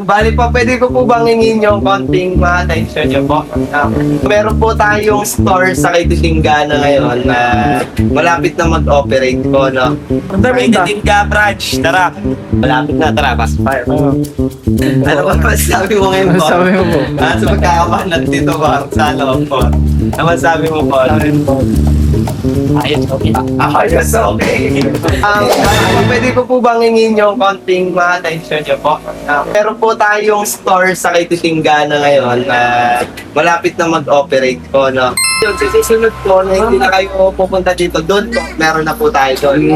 Bali po, pwede ko po bang hingin yung konting attention niyo po? Meron po tayong store sa Kaytitingana ngayon na malapit na mag-operate po, no? Kaytitingga branch, tara. Malapit na, tara, pass fire. Ano ba masabi mo ngayon po? Sabi mo po. Sa pagkakabanat dito ba? Sa loob po. Ano masabi mo po? Ayos, okay. Ayos, okay. Pwede ko po bang hingin yung konting attention niyo po? Meron po tayong store sa Kaytitingana ngayon na malapit na mag-operate po, no? Yun, sa susunod po na hindi na kayo pupunta dito, doon po, meron na po tayo doon.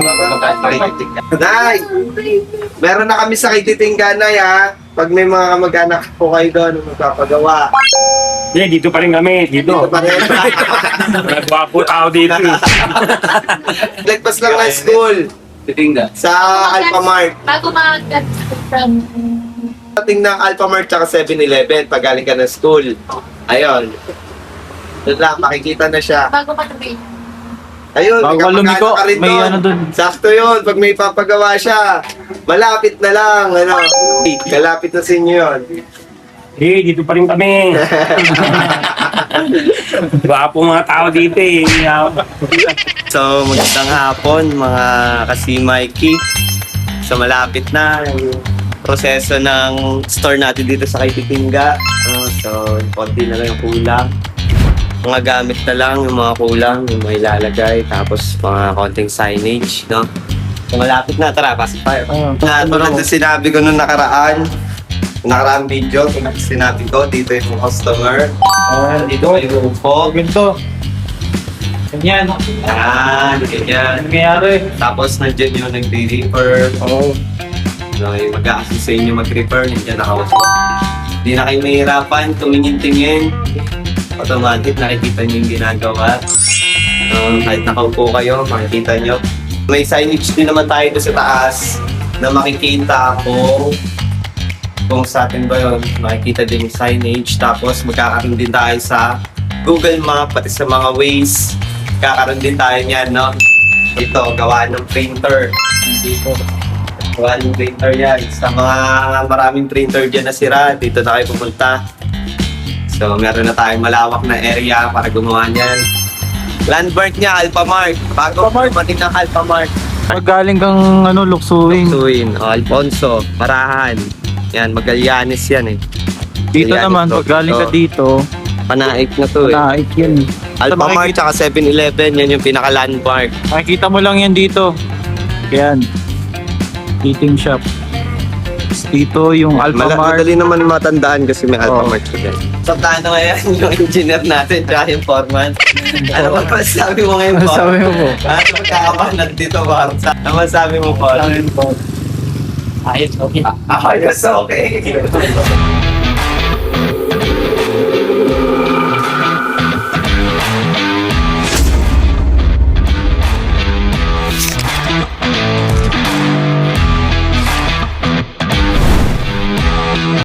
Nay! Meron na kami sa Kaytitingana, ya. Pag may mga kamag-anak po kayo doon, magpapagawa. Dito pa rin kami, dito. Dito pa rin. Nagwapo tao dito. Lagpas lang ng school Titingga. sa Alphamart. Bago mag from Dating ng Alphamart tsaka 7-Eleven pag galing ka ng school. Ayun. Doon lang, makikita na siya. bago pa-train. Ayun, Bago may ka lumiko, kamag-anak ka rin may doon. ano dun. Sakto yun, pag may papagawa siya. Malapit na lang, ano. Kalapit na sa inyo yun. Dito pa rin kami. Gwapo mga tao dito eh. So, magandang hapon mga kasi-Mikey. So, malapit na yung proseso ng store natin dito sa Kaytitingga. So, konti na lang yung kulang. Mga gamit na lang yung mga kulang, yung mga ilalagay. Tapos, mga konting signage, no? So, malapit na. Tara, pasok tayo. Tulad na sinabi ko nung nakaraang video, sinabi ko, dito yung customer. Dito yung upo. Ganito. Ganyan. Yan, ganyan. Nangyayari. Tapos nandiyan yung nagre-refer. Oo. Yung mag-a-assist sa inyo mag-refer, nandiyan nakausap. Hindi na kayo mahirapan, tumingin-tingin. Automatic, nakikita nyo yung ginagawa. Kahit nakaupo kayo, makikita nyo. May signage din naman tayo doon sa taas na makikita kung sa atin ba yun, makikita din yung signage. Tapos magkakaroon din tayo sa Google Map, pati sa mga Waze. Kakaroon din tayo niyan, no? Ito, gawa ng printer. Gawa ng printer yan. Sa mga maraming printer dyan na sira, dito na kayo pumunta. So, meron na tayong malawak na area para gumawa niyan. Landmark niya, Alphamart. Bago pumating ng Alphamart. Pag galing kang luksuin. Tuwin, Alfonso, Parahan. Yan, Magallanes yan eh. Dito Magallanes naman, to. pag galing ka Ito, dito, Panaik na to eh. naik yun. Alphamart tsaka 7-Eleven, yan yung pinaka-landmark. Makikita mo lang yan dito. Yan. Eating shop. Tapos dito yung Alphamart. Madali naman matandaan kasi may Alphamart ko dyan. So, tayo ngayon yung engineer natin tsaka yung foreman. Ano ba masabi mo ngayon, Paul? Sabi mo po. Ano magkakabanat dito, Paul? Ano masabi mo, Paul? Ayos, okay. Ayos, okay.